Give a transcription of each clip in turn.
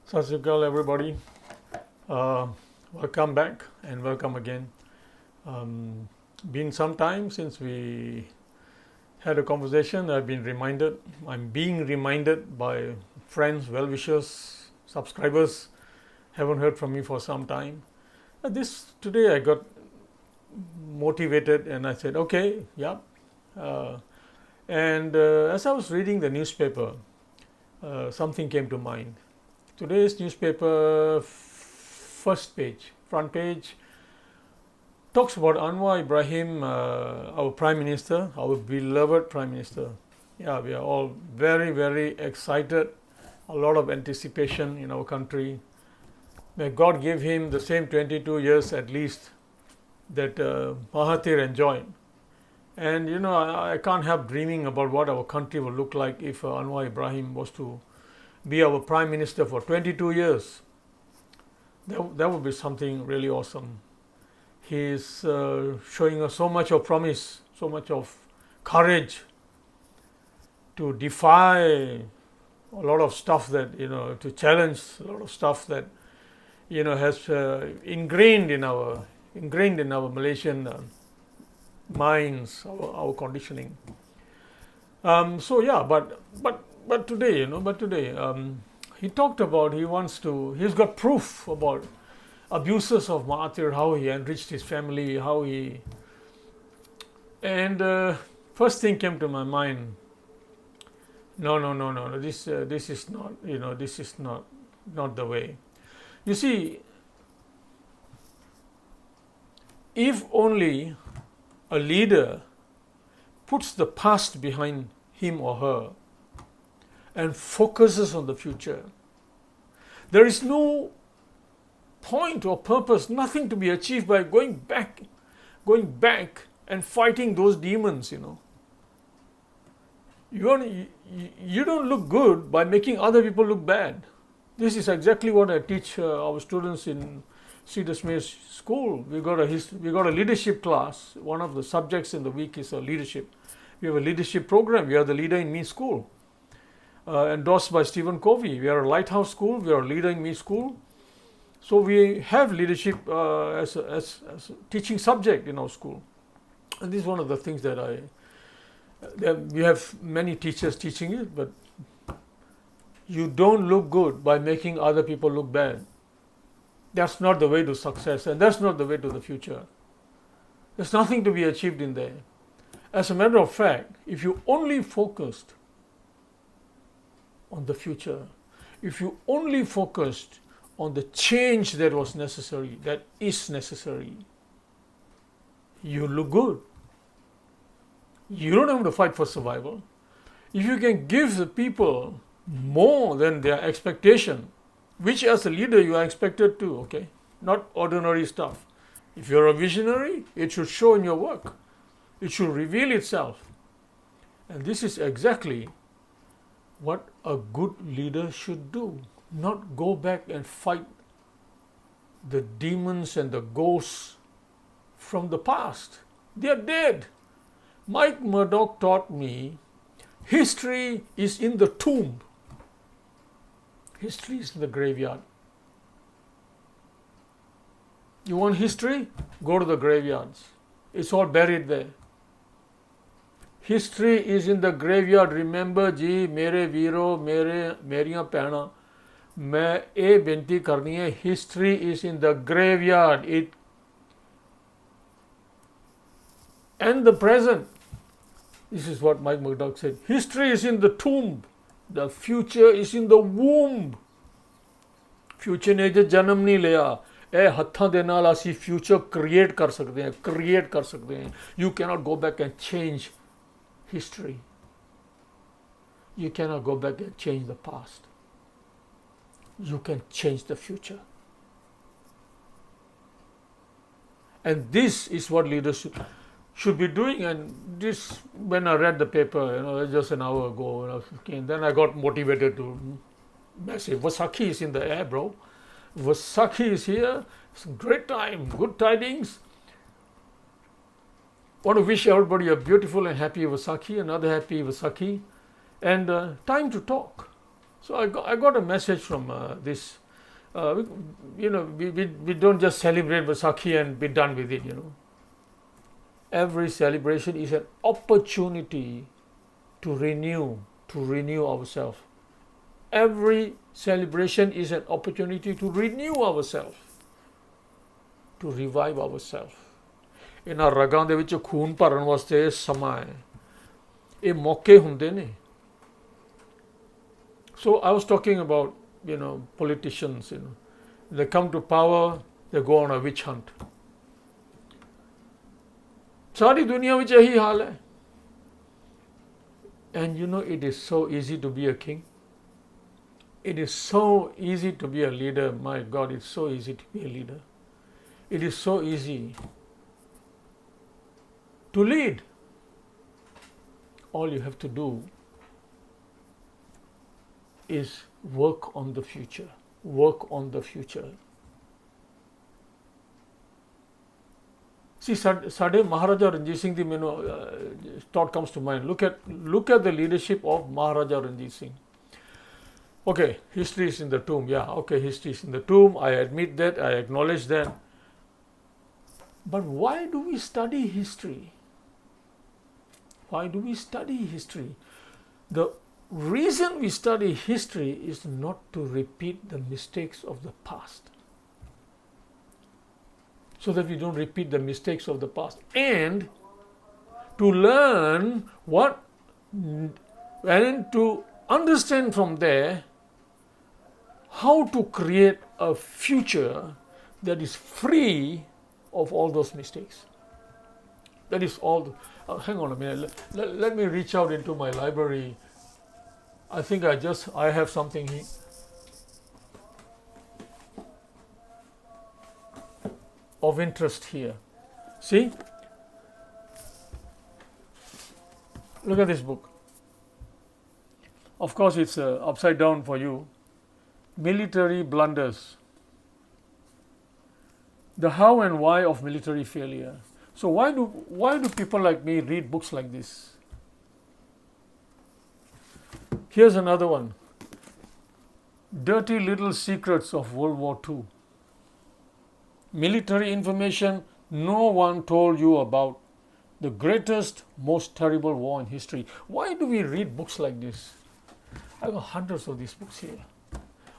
Sat Sri Akal, everybody. Welcome back and welcome again. Been some time since we had a conversation. I'm being reminded by friends, well-wishers, subscribers, haven't heard from me for some time. Today I got motivated and I said, okay, yeah. As I was reading the newspaper, something came to mind. Today's newspaper front page, talks about Anwar Ibrahim, our Prime Minister, our beloved Prime Minister. Yeah, we are all very, very excited. A lot of anticipation in our country. May God give him the same 22 years at least that Mahathir enjoyed. And I can't help dreaming about what our country will look like if Anwar Ibrahim was to be our Prime Minister for 22 years. That would be something really awesome. He is showing us so much of promise, so much of courage to defy a lot of stuff that, to challenge a lot of stuff that, has ingrained in our Malaysian minds, our conditioning. But today, he talked about he's got proof about abuses of Mahathir, how he enriched his family, first thing came to my mind. No. This is not the way. You see, if only a leader puts the past behind him or her and focuses on the future, there is no point or purpose, nothing to be achieved by going back and fighting those demons. You don't look good by making other people look bad. This is exactly what I teach our students in Cedar Smith School. We got a leadership class. One of the subjects in the week is leadership. We have a leadership program. We are the Leader in Me School, endorsed by Stephen Covey. We are a lighthouse school. We are a Leader in Me School. So we have leadership as a teaching subject in our school. And this is one of the things that we have many teachers teaching it, but you don't look good by making other people look bad. That's not the way to success, and that's not the way to the future. There's nothing to be achieved in there. As a matter of fact, if you only focused on the future, if you only focused on the change that is necessary, you look good. You don't have to fight for survival. If you can give the people more than their expectation, which as a leader you are expected to, okay? Not ordinary stuff. If you're a visionary, it should show in your work. It should reveal itself. And this is exactly what a good leader should do. Not go back and fight the demons and the ghosts from the past. They are dead. Mike Murdoch taught me history is in the tomb. History is in the graveyard. You want history? Go to the graveyards. It's all buried there. History is in the graveyard. Remember ji, mere veero, meriyan bhainan, मैं ये बेनती करनी है, history is in the graveyard. And the present. This is what Mike Murdoch said. History is in the tomb. The future is in the womb. Future ने जो जन्म नहीं लिया, ए हत्थां दे नाल असी future create कर सकते हैं. You cannot go back and change history. You cannot go back and change the past. You can change the future. And this is what leaders should be doing. And this, when I read the paper, just an hour ago, then I got motivated to say, Vaisakhi is in the air, bro. Vaisakhi is here. It's a great time, good tidings. Want to wish everybody a beautiful and happy Vaisakhi, another happy Vaisakhi, and time to talk. So I got a message from this. We don't just celebrate Vaisakhi and be done with it. Every celebration is an opportunity to renew ourselves. Every celebration is an opportunity to renew ourselves, to revive ourselves. ਇਹਨਾਂ ਰਗਾਂ ਦੇ ਵਿੱਚ ਖੂਨ ਭਰਨ ਵਾਸਤੇ ਸਮਾਂ ਹੈ, ਇਹ ਮੌਕੇ ਹੁੰਦੇ ਨੇ. So I was talking about, politicians, they come to power, they go on a witch hunt. ਸਾਰੀ ਦੁਨੀਆ ਵਿੱਚ ਇਹੀ ਹਾਲ ਹੈ. And it is so easy to be a king. It is so easy to be a leader. My God, it's so easy to be a leader. It is so easy to lead. All you have to do is work on the future. Work on the future. See, Sade Maharaja Ranjit Singh, thought comes to mind. Look at the leadership of Maharaja Ranjit Singh. Okay, history is in the tomb. Yeah, okay, history is in the tomb. I admit that. I acknowledge that. But why do we study history? Why do we study history? The reason we study history is not to repeat the mistakes of the past, so that we don't repeat the mistakes of the past, and to learn and to understand from there how to create a future that is free of all those mistakes. That is all. Hang on a minute. Let me reach out into my library. I think I have something here. Of interest here. See? Look at this book. Of course, it's upside down for you. Military blunders. The how and why of military failure. So why do people like me read books like this? Here's another one. Dirty Little Secrets of World War II. Military information no one told you about. The greatest, most terrible war in history. Why do we read books like this? I have hundreds of these books here.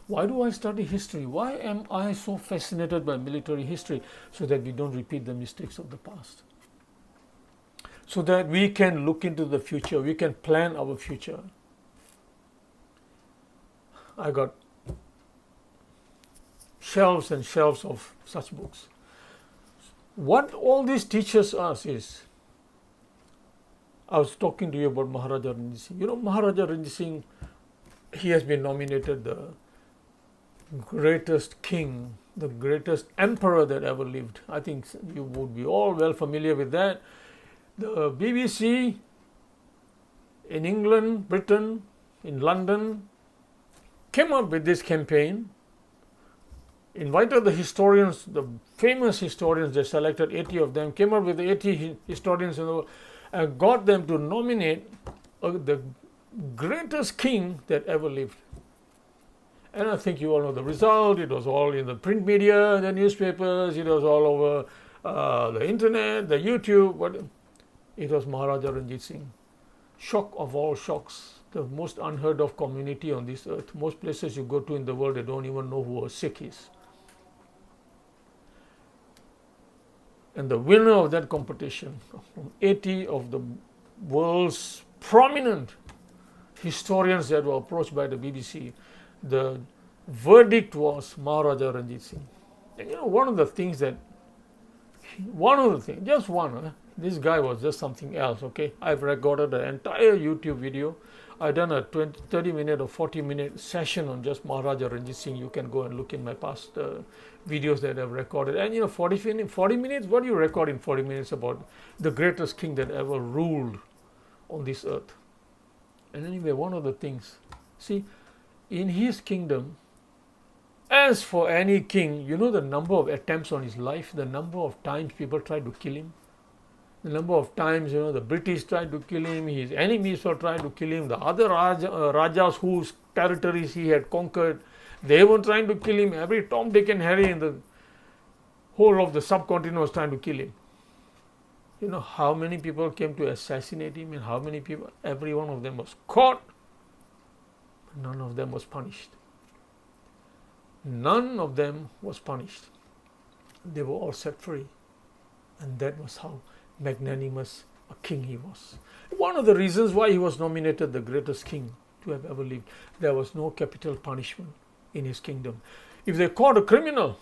Why do I study history? Why am I so fascinated by military history? So that we don't repeat the mistakes of the past. So that we can look into the future. We can plan our future. I got shelves and shelves of such books. What all this teaches us is, I was talking to you about Maharaja Ranjit Singh. Maharaja Ranjit Singh, he has been nominated the greatest king, the greatest emperor that ever lived. I think you would be all well familiar with that. The BBC in England, Britain, in London, came up with this campaign, invited the historians, the famous historians, they selected 80 of them, came up with 80 historians and got them to nominate the greatest king that ever lived. And I think you all know the result. It was all in the print media, the newspapers, it was all over the internet, the YouTube. But it was Maharaja Ranjit Singh. Shock of all shocks. The most unheard of community on this earth. Most places you go to in the world, they don't even know who a Sikh is. And the winner of that competition, from 80 of the world's prominent historians that were approached by the BBC, the verdict was Maharaja Ranjit Singh. And one of the things, just one, this guy was just something else, okay? I've recorded an entire YouTube video. I've done a 30 minute or 40 minute session on just Maharaja Ranjit Singh. You can go and look in my past videos that I've recorded. And 40 minutes, what do you record in 40 minutes about the greatest king that ever ruled on this earth? And anyway, one of the things, see, in his kingdom, as for any king, the number of attempts on his life, the number of times people tried to kill him. The number of times, the British tried to kill him, his enemies were trying to kill him, the other Rajas whose territories he had conquered, they were trying to kill him. Every Tom, Dick and Harry in the whole of the subcontinent was trying to kill him. You know how many people came to assassinate him and how many people, every one of them was caught. None of them was punished. None of them was punished. They were all set free. And that was how magnanimous a king he was. One of the reasons why he was nominated the greatest king to have ever lived, there was no capital punishment in his kingdom. If they caught a criminal,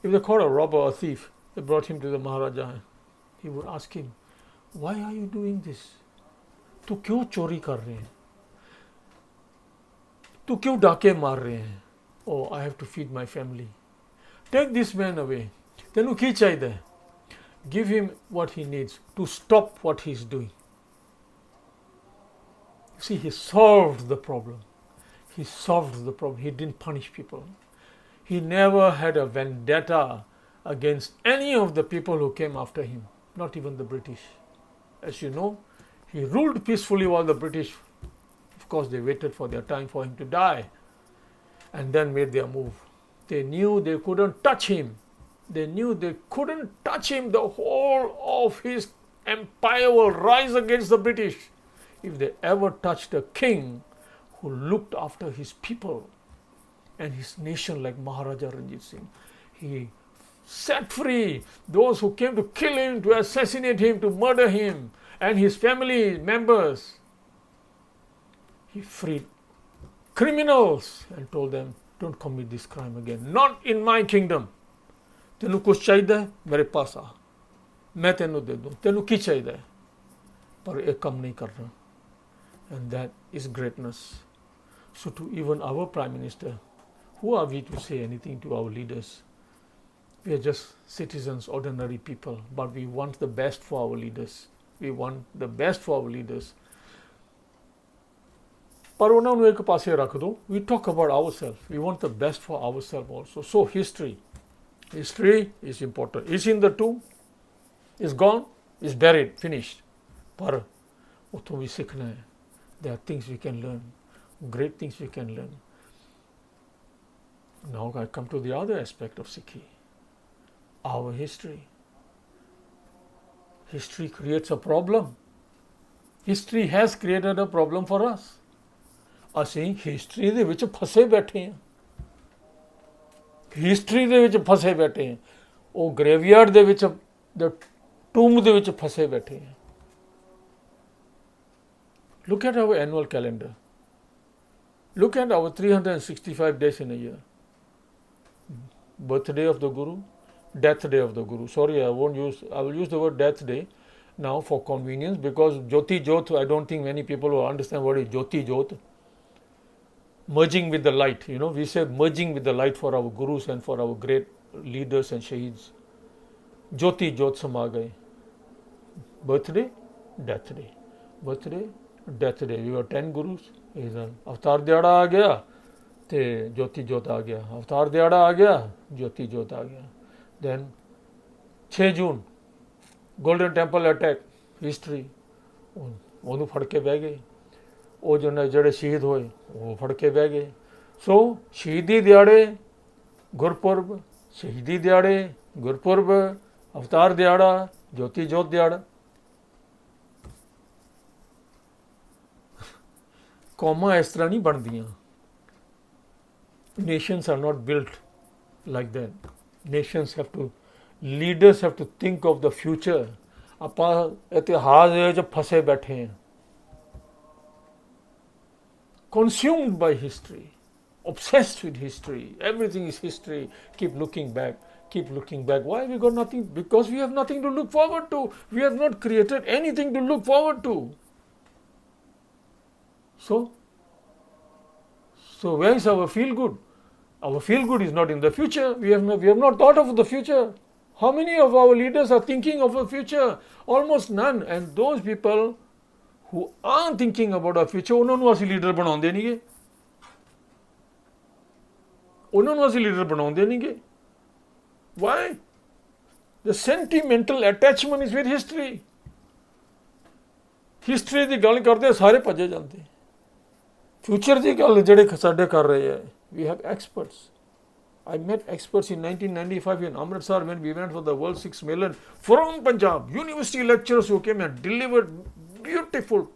if they caught a robber, a thief, they brought him to the Maharaja. He would ask him, why are you doing this? तू क्यों चोरी कर रहे हैं? तू क्यों डाके मार रहे हैं? Oh, I have to feed my family. Take this man away. तेनू की चाहिए? Give him what he needs to stop what he's doing. See, he solved the problem. He solved the problem. He didn't punish people. He never had a vendetta against any of the people who came after him, not even the British. As you know, he ruled peacefully while the British, of course, they waited for their time for him to die and then made their move. They knew they couldn't touch him. They knew they couldn't touch him. The whole of his empire will rise against the British if they ever touched a king who looked after his people and his nation like Maharaja Ranjit Singh. He set free those who came to kill him, to assassinate him, to murder him and his family members. He freed criminals and told them, don't commit this crime again. Not in my kingdom. तेनू कुछ चाहिए मेरे पास आ, मैं तेनू दे दूँ, तेनू की चाहिए पर एक कम नहीं कर रहा. And that is greatness. So to even our Prime Minister, who are we to say anything to our leaders? We are just citizens, ordinary people, but we want the best for our leaders. We want the best for our leaders. पर उन्होंने ਨੂੰ एक पासे रख दो. We talk about ourselves. We want the best for ourselves also. So history is important. It's in the tomb. It's gone. It's buried. Finished. पर उतो भी सीखना है. There are things we can learn. Great things we can learn. Now I come to the other aspect of Sikhi. Our history. History creates a problem. History has created a problem for us. ਅਸੀਂ history ਦੇ ਵਿੱਚ ਫਸੇ ਬੈਠੇ ਹਾਂ. History ਦੇ ਵਿੱਚ ਫਸੇ ਬੈਠੇ ਹਾਂ. ਉਹ ਗ੍ਰੇਵਯਾਰਡ ਦੇ ਵਿੱਚ, ਟੂਮ ਦੇ ਵਿੱਚ ਫਸੇ ਬੈਠੇ ਹਾਂ. Look at our annual calendar. Look at our 365 days in a year. Birthday of the Guru, death day of the Guru. Sorry, I will use the word death day now for convenience, because Jyoti Jyot, I don't think many people will understand what is Jyoti Jyot. Merging with the light, we say merging with the light for our Gurus and for our great leaders and Shaheeds. Jyoti Jyot sama gaye. Birthday, death day. Birthday, death day. We were 10 Gurus. Avatar Diyada aa gaya, te Jyoti Jyot aa gaya. Avatar Diyada aa gaya, Jyoti Jyot aa gaya. Then 6 June, Golden Temple attack, history. ਉਹਨੂੰ ਫੜ ਕੇ ਬਹਿ ਗਏ. ਉਹ ਜਿਹੜੇ ਸ਼ਹੀਦ ਹੋਏ ਉਹ ਫੜ ਕੇ ਬਹਿ ਗਏ. ਸੋ ਸ਼ਹੀਦੀ ਦਿਹਾੜੇ, ਗੁਰਪੁਰਬ, ਸ਼ਹੀਦੀ ਦਿਹਾੜੇ, ਗੁਰਪੁਰਬ, ਅਵਤਾਰ ਦਿਹਾੜਾ, ਜੋਤੀ ਜੋਤ ਦਿਹਾੜਾ. ਕੌਮਾਂ ਇਸ ਤਰ੍ਹਾਂ ਨਹੀਂ ਬਣਦੀਆਂ. Nations are not built like that. Nations have to, leaders have to think of the future. ਆਪਾਂ ਇਤਿਹਾਸ ਦੇ ਵਿੱਚ ਫਸੇ ਬੈਠੇ ਹਾਂ. Consumed by history, obsessed with history. Everything is history. Keep looking back. Keep looking back. Why? We got nothing. Because we have nothing to look forward to. We have not created anything to look forward to. So where is our feel good? Our feel good is not in the future. We have not thought of the future. How many of our leaders are thinking of a future? Almost none. And those people who aren't thinking about our future, ਉਹਨਾਂ ਨੂੰ ਅਸੀਂ leader ਬਣਾਉਂਦੇ ਨਹੀਂਗੇ. ਉਹਨਾਂ ਨੂੰ ਅਸੀਂ leader ਬਣਾਉਂਦੇ ਨਹੀਂਗੇ. Why? The sentimental attachment is with history. History की गल करते सारे भजे जाते, फ्यूचर की गल जेडे साडे कर रहे हैं, we have experts. I met experts in 1995 in Amritsar when we went for the World 6 Million from Punjab. University lecturers who came and delivered beautiful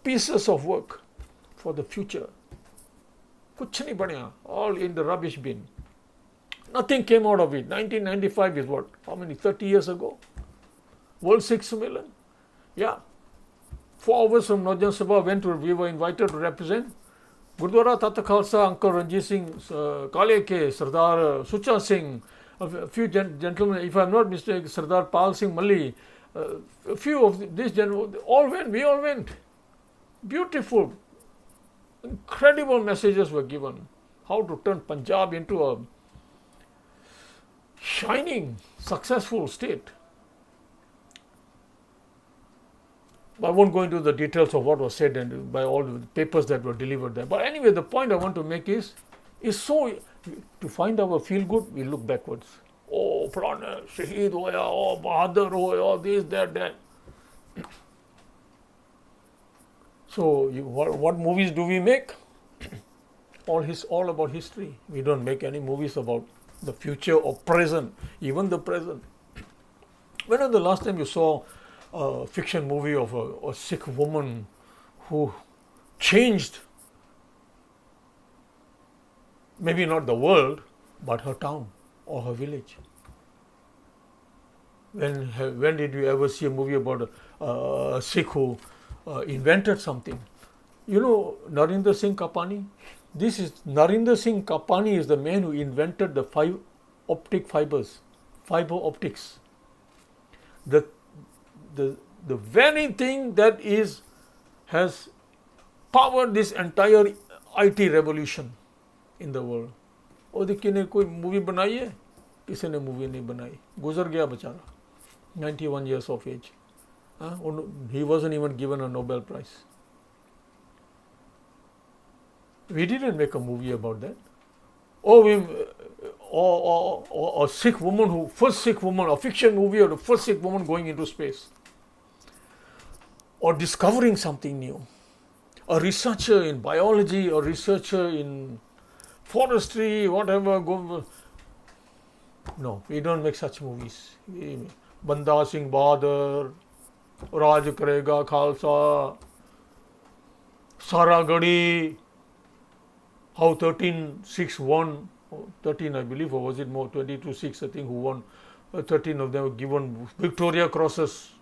pieces of work for the future. Kuch nahi banaya, all in the rubbish bin. Nothing came out of it. 1995 is what? How many? 30 years ago? World 6 Million? Yeah. 4 hours from Naujan Sabha we were invited to represent. Gurdwara Tata Khalsa, Uncle Ranjit Singh, Kale Ke, Sardar Sucha Singh, a few gentlemen, if I'm not mistaken, Sardar Pal Singh Malli, a few of these gentlemen, we all went. Beautiful, incredible messages were given. How to turn Punjab into a shining, successful state. I won't go into the details of what was said and by all the papers that were delivered there. But anyway, the point I want to make is so, to find our feel good, we look backwards. Oh, Prana, Shaheed hoya, oh, Bahadur hoya, this, that. So, what movies do we make? All about history. We don't make any movies about the future or present, even the present. When was the last time you saw a fiction movie of a Sikh woman who changed, maybe not the world, but her town or her village? When did you ever see a movie about a Sikh who invented something? You know Narendra Singh Kapani? Narendra Singh Kapani is the man who invented the fiber optics. The very thing that has powered this entire IT revolution in the world. ਉਹਦੀ ਕਿਨੇ ਕੋਈ movie बनाई है? किसी ने movie नहीं बनाई, गुजर गया बेचारा, 91 years of age. He wasn't even given a Nobel Prize. We didn't make a movie about that. Or a Sikh woman first Sikh woman, a fiction movie of the first Sikh woman going into space. Or discovering something new. A researcher in biology, a researcher in forestry, whatever. No, we don't make such movies. Banda Singh Bahadur, Raj Karega Khalsa, Sara Gadi, how 13 Sikhs won, 13 I believe, or was it more, 22 Sikhs I think who won, 13 of them were given Victoria Crosses.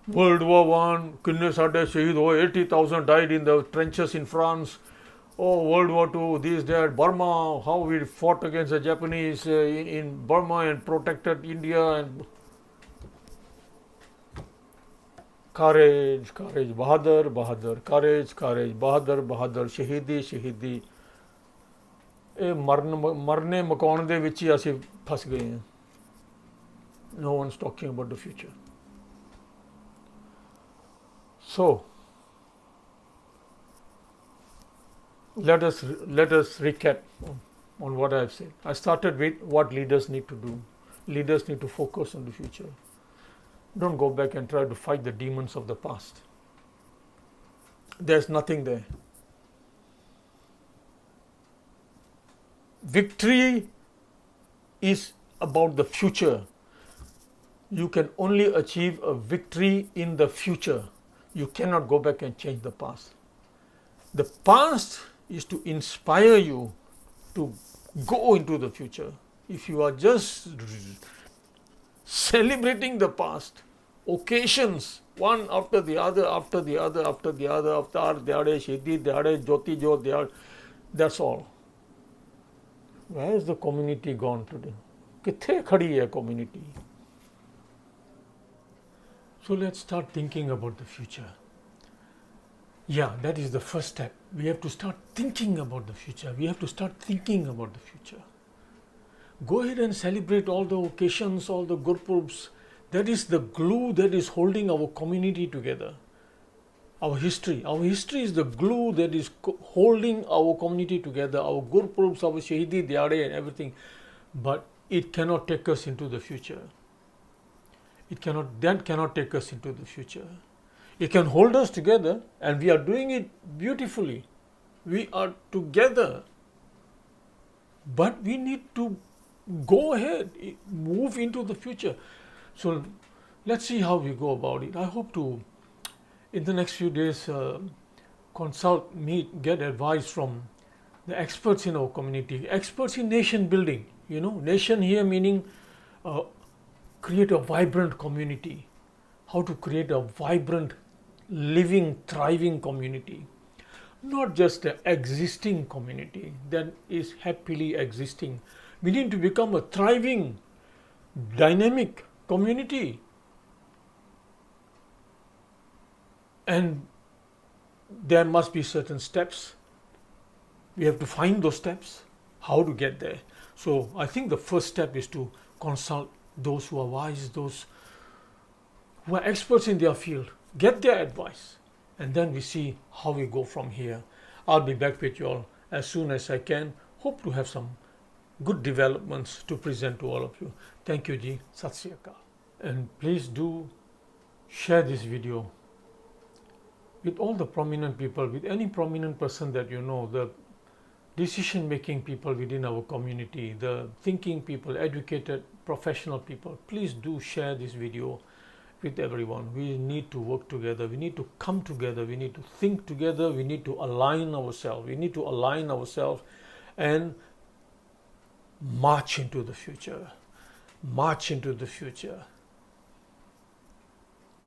World War I, किन्ने साढ़े शहीद हुए, 80,000 died in the trenches in France. Oh, World War II, this, that, Burma, how we fought against the Japanese in Burma and protected India. And courage, Bahadur, courage, Bahadur, शहीदी. मरने मकान दे विच ही असीं फस गए हैं. No one's talking about the future. So, let us recap on what I have said. I started with what leaders need to do. Leaders need to focus on the future. Don't go back and try to fight the demons of the past. There's nothing there. Victory is about the future. You can only achieve a victory in the future. You cannot go back and change the past. The past is to inspire you to go into the future. If you are just celebrating the past, occasions, one after the other, that's all. Where is the community gone today? कित्थे खड़ी है community? So let's start thinking about the future. Yeah, that is the first step. We have to start thinking about the future. Go ahead and celebrate all the occasions, all the gurpurs. That is the glue that is holding our community together. Our history is the glue that is holding our community together. Our gurpurs, our Shahidi Diyade and everything. But it cannot take us into the future. That cannot take us into the future. It can hold us together, and we are doing it beautifully. We are together. But we need to go ahead, move into the future. So let's see how we go about it. I hope to, in the next few days, consult, meet, get advice from the experts in our community, experts in nation building. Nation here meaning create a vibrant community, how to create a vibrant, living, thriving community. Not just an existing community that is happily existing. We need to become a thriving, dynamic community. And there must be certain steps. We have to find those steps, how to get there. So I think the first step is to consult those who are wise, those who are experts in their field, get their advice, and then we see how we go from here. I'll be back with you all as soon as I can. Hope to have some good developments to present to all of you. Thank you, Ji. Sat Sri Akal. And please do share this video with all the prominent people, with any prominent person that you know, the decision-making people within our community, the thinking people, educated, professional people. Please do share this video with everyone. We need to work together. We need to come together. We need to think together. We need to align ourselves. We need to align ourselves and march into the future. March into the future.